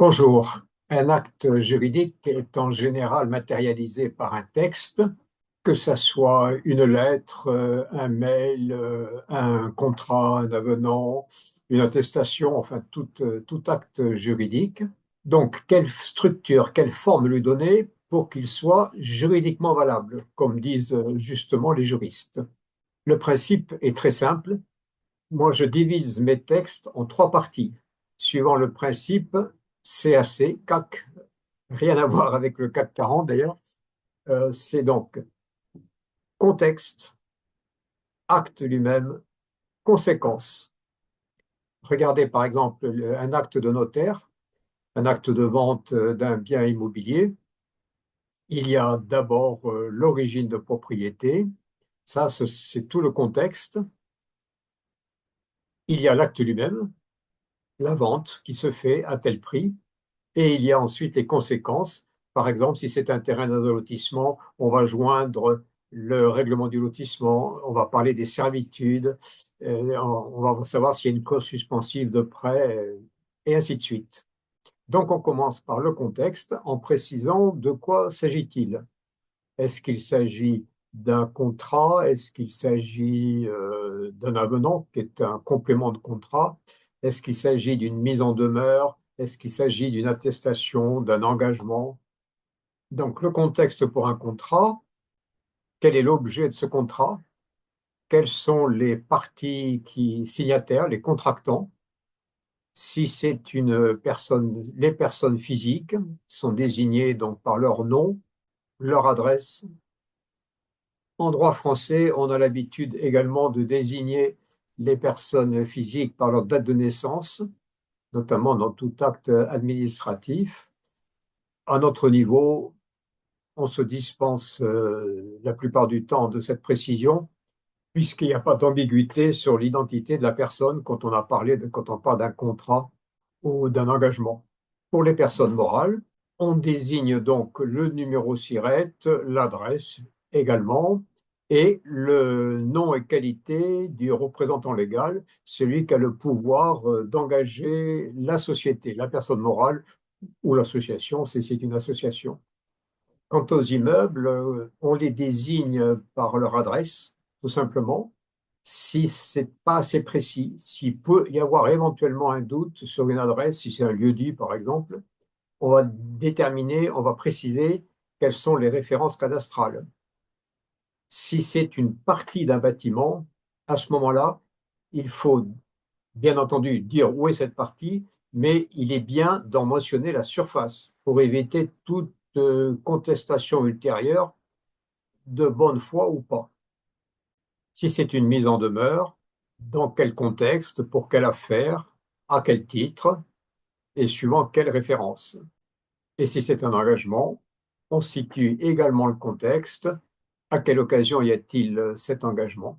Bonjour. Un acte juridique est en général matérialisé par un texte, que ça soit une lettre, un mail, un contrat, un avenant, une attestation, enfin tout acte juridique. Donc, quelle structure, quelle forme lui donner pour qu'il soit juridiquement valable, comme disent justement les juristes? Le principe est très simple. Moi, je divise mes textes en trois parties, suivant le principe CAC, CAC, rien à voir avec le CAC 40 d'ailleurs. C'est donc contexte, acte lui-même, conséquence. Regardez par exemple un acte de notaire, un acte de vente d'un bien immobilier. Il y a d'abord l'origine de propriété, ça c'est tout le contexte. Il y a l'acte lui-même, la vente qui se fait à tel prix. Et il y a ensuite les conséquences. Par exemple, si c'est un terrain de lotissement, on va joindre le règlement du lotissement, on va parler des servitudes, on va savoir s'il y a une clause suspensive de prêt, et ainsi de suite. Donc, on commence par le contexte en précisant de quoi s'agit-il. Est-ce qu'il s'agit d'un contrat? Est-ce qu'il s'agit d'un avenant qui est un complément de contrat? Est-ce qu'il s'agit d'une mise en demeure? Est-ce qu'il s'agit d'une attestation, d'un engagement? Donc, le contexte pour un contrat, quel est l'objet de ce contrat? Quelles sont les parties qui signataires, les contractants? Si c'est une personne, les personnes physiques sont désignées donc par leur nom, leur adresse. En droit français, on a l'habitude également de désigner les personnes physiques par leur date de naissance, notamment dans tout acte administratif. À notre niveau, on se dispense la plupart du temps de cette précision, puisqu'il n'y a pas d'ambiguïté sur l'identité de la personne quand on parle d'un contrat ou d'un engagement. Pour les personnes morales, on désigne donc le numéro SIRET, l'adresse également, et le nom et qualité du représentant légal, celui qui a le pouvoir d'engager la société, la personne morale ou l'association, si c'est une association. Quant aux immeubles, on les désigne par leur adresse, tout simplement. Si c'est pas assez précis, s'il peut y avoir éventuellement un doute sur une adresse, si c'est un lieu-dit par exemple, on va déterminer, on va préciser quelles sont les références cadastrales. Si c'est une partie d'un bâtiment, à ce moment-là, il faut bien entendu dire où est cette partie, mais il est bien d'en mentionner la surface pour éviter toute contestation ultérieure de bonne foi ou pas. Si c'est une mise en demeure, dans quel contexte, pour quelle affaire, à quel titre et suivant quelle référence. Et si c'est un engagement, on situe également le contexte. À quelle occasion y a-t-il cet engagement?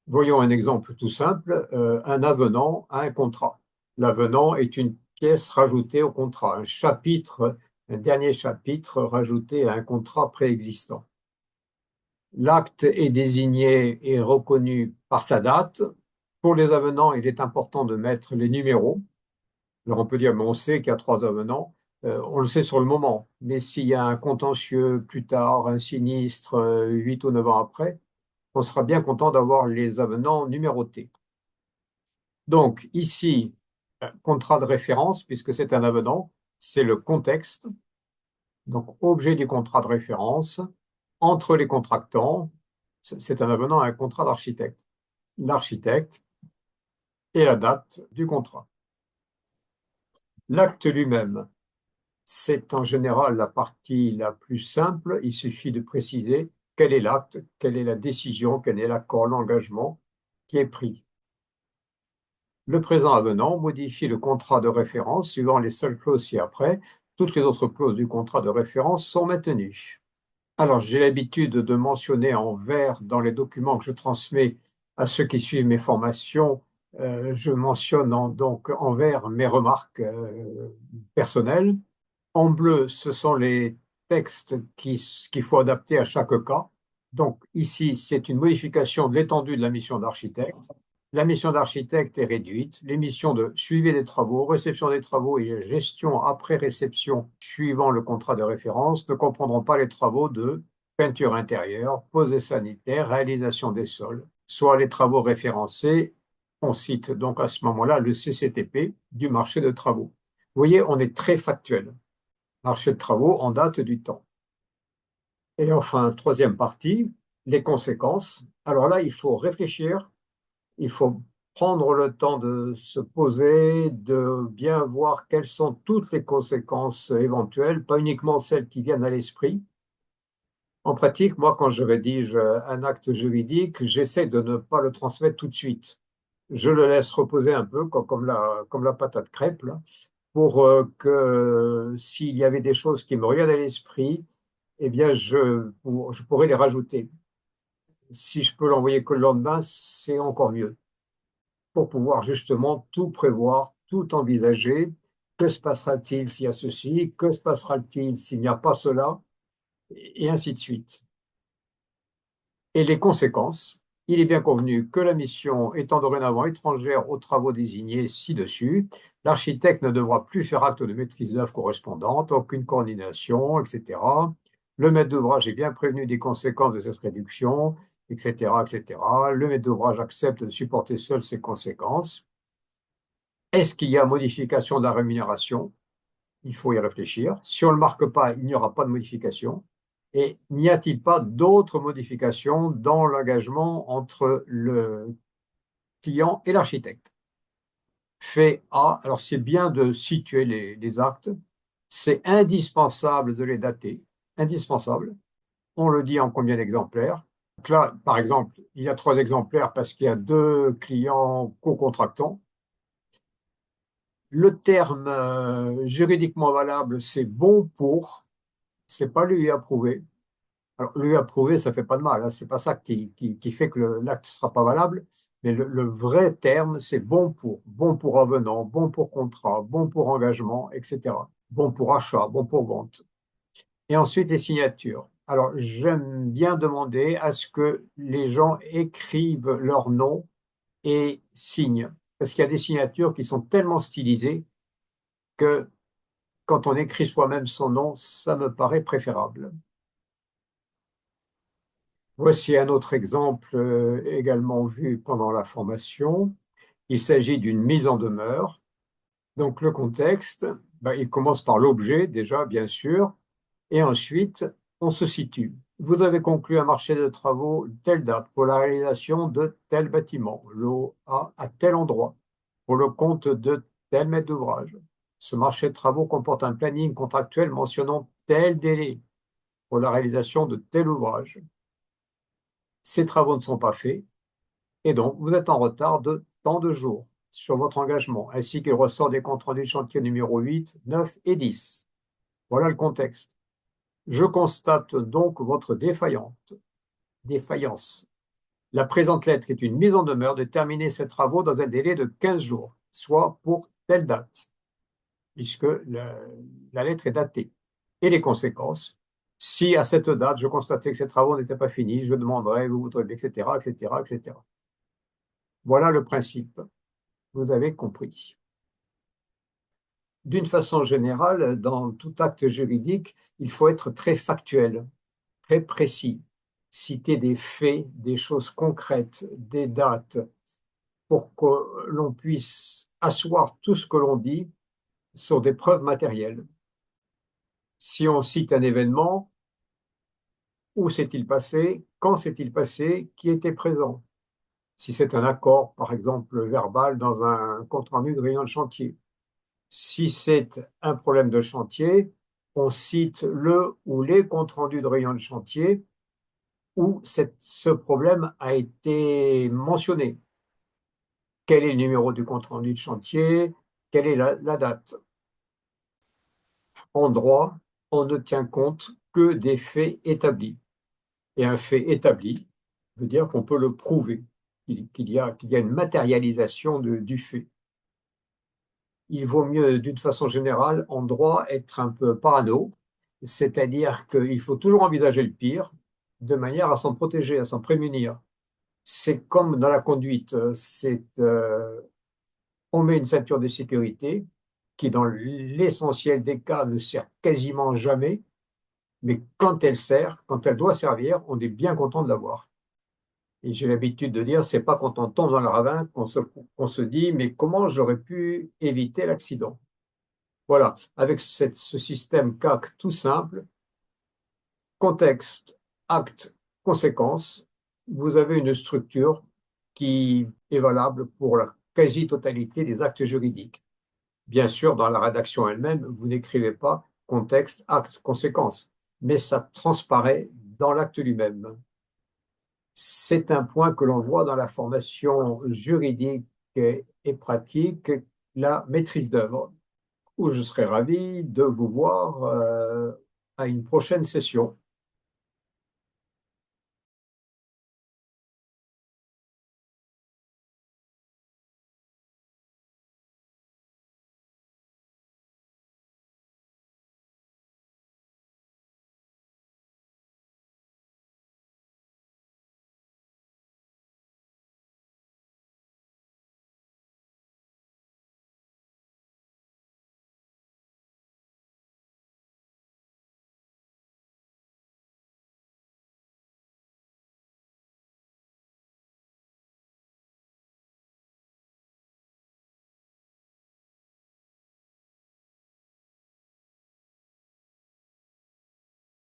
Voyons un exemple tout simple, un avenant à un contrat. L'avenant est une pièce rajoutée au contrat, un chapitre, un dernier chapitre rajouté à un contrat préexistant. L'acte est désigné et reconnu par sa date. Pour les avenants, il est important de mettre les numéros. Alors on peut dire, mais on sait qu'il y a trois avenants. On le sait sur le moment. Mais s'il y a un contentieux plus tard, un sinistre, 8 ou 9 ans après, on sera bien content d'avoir les avenants numérotés. Donc ici, contrat de référence, puisque c'est un avenant, c'est le contexte. Donc objet du contrat de référence, entre les contractants, c'est un avenant à un contrat d'architecte. L'architecte et la date du contrat. L'acte lui-même, c'est en général la partie la plus simple. Il suffit de préciser quel est l'acte, quelle est la décision, quel est l'accord, l'engagement qui est pris. Le présent avenant modifie le contrat de référence suivant les seules clauses ci-après. Toutes les autres clauses du contrat de référence sont maintenues. Alors, j'ai l'habitude de mentionner en vert dans les documents que je transmets à ceux qui suivent mes formations. Je mentionne donc en vert mes remarques personnelles. En bleu, ce sont les textes qu'il faut adapter à chaque cas. Donc ici, c'est une modification de l'étendue de la mission d'architecte. La mission d'architecte est réduite. Les missions de suivi des travaux, réception des travaux et gestion après réception suivant le contrat de référence ne comprendront pas les travaux de peinture intérieure, posée sanitaire, réalisation des sols, soit les travaux référencés. On cite donc à ce moment-là le CCTP du marché de travaux. Vous voyez, on est très factuel. Marché de travaux en date du temps. Et enfin, troisième partie, les conséquences. Alors là, il faut réfléchir, il faut prendre le temps de se poser, de bien voir quelles sont toutes les conséquences éventuelles, pas uniquement celles qui viennent à l'esprit. En pratique, moi, quand je rédige un acte juridique, j'essaie de ne pas le transmettre tout de suite. Je le laisse reposer un peu, comme la patate crêpe, là, pour que s'il y avait des choses qui me reviennent à l'esprit, eh bien, je pourrais les rajouter. Si je peux l'envoyer que le lendemain, c'est encore mieux, pour pouvoir justement tout prévoir, tout envisager. Que se passera-t-il s'il y a ceci? Que se passera-t-il s'il n'y a pas cela? Et ainsi de suite. Et les conséquences. Il est bien convenu que la mission étant dorénavant étrangère aux travaux désignés ci-dessus, l'architecte ne devra plus faire acte de maîtrise d'œuvre correspondante, aucune coordination, etc. Le maître d'ouvrage est bien prévenu des conséquences de cette réduction, etc., etc. Le maître d'ouvrage accepte de supporter seul ces conséquences. Est-ce qu'il y a modification de la rémunération? Il faut y réfléchir. Si on ne le marque pas, il n'y aura pas de modification. Et n'y a-t-il pas d'autres modifications dans l'engagement entre le client et l'architecte? Fait A, alors c'est bien de situer les actes, c'est indispensable de les dater, indispensable. On le dit en combien d'exemplaires? Donc là, par exemple, il y a 3 exemplaires parce qu'il y a 2 clients co-contractants. Le terme juridiquement valable, c'est bon pour, c'est pas lui approuvé. Alors, lui approuvé, ça fait pas de mal, hein. C'est pas ça qui fait que l'acte ne sera pas valable. Mais le vrai terme, c'est bon pour avenant, bon pour contrat, bon pour engagement, etc. Bon pour achat, bon pour vente. Et ensuite, les signatures. Alors, j'aime bien demander à ce que les gens écrivent leur nom et signent. Parce qu'il y a des signatures qui sont tellement stylisées que quand on écrit soi-même son nom, ça me paraît préférable. Voici un autre exemple également vu pendant la formation. Il s'agit d'une mise en demeure. Donc le contexte, ben, il commence par l'objet déjà, bien sûr, et ensuite on se situe. Vous avez conclu un marché de travaux telle date pour la réalisation de tel bâtiment, l'OA à tel endroit, pour le compte de tel maître d'ouvrage. Ce marché de travaux comporte un planning contractuel mentionnant tel délai pour la réalisation de tel ouvrage. Ces travaux ne sont pas faits, et donc vous êtes en retard de tant de jours sur votre engagement, ainsi qu'il ressort des comptes rendus de chantier numéro 8, 9 et 10. Voilà le contexte. Je constate donc votre défaillance. La présente lettre est une mise en demeure de terminer ces travaux dans un délai de 15 jours, soit pour telle date, puisque la lettre est datée. Et les conséquences, si à cette date je constatais que ces travaux n'étaient pas finis, je demanderai, vous voudrez, etc., etc., etc. Voilà le principe. Vous avez compris. D'une façon générale, dans tout acte juridique, il faut être très factuel, très précis, citer des faits, des choses concrètes, des dates, pour que l'on puisse asseoir tout ce que l'on dit sur des preuves matérielles. Si on cite un événement, où s'est-il passé? Quand s'est-il passé? Qui était présent? Si c'est un accord, par exemple, verbal dans un compte-rendu de réunion de chantier. Si c'est un problème de chantier, on cite le ou les comptes rendus de réunion de chantier où ce problème a été mentionné. Quel est le numéro du compte rendu de chantier? Quelle est la date? En droit, on ne tient compte que des faits établis. Et un fait établi veut dire qu'on peut le prouver, qu'il y a une matérialisation du fait. Il vaut mieux, d'une façon générale, en droit, être un peu parano, c'est-à-dire qu'il faut toujours envisager le pire, de manière à s'en protéger, à s'en prémunir. C'est comme dans la conduite, on met une ceinture de sécurité qui, dans l'essentiel des cas, ne sert quasiment jamais, mais quand elle sert, quand elle doit servir, on est bien content de l'avoir. Et j'ai l'habitude de dire, c'est pas quand on tombe dans le ravin qu'on se dit, mais comment j'aurais pu éviter l'accident? Voilà, avec ce système CAC tout simple, contexte, acte, conséquence, vous avez une structure qui est valable pour la quasi-totalité des actes juridiques. Bien sûr, dans la rédaction elle-même, vous n'écrivez pas contexte, acte, conséquence, mais ça transparaît dans l'acte lui-même. C'est un point que l'on voit dans la formation juridique et pratique, la maîtrise d'œuvre, où je serais ravi de vous voir à une prochaine session.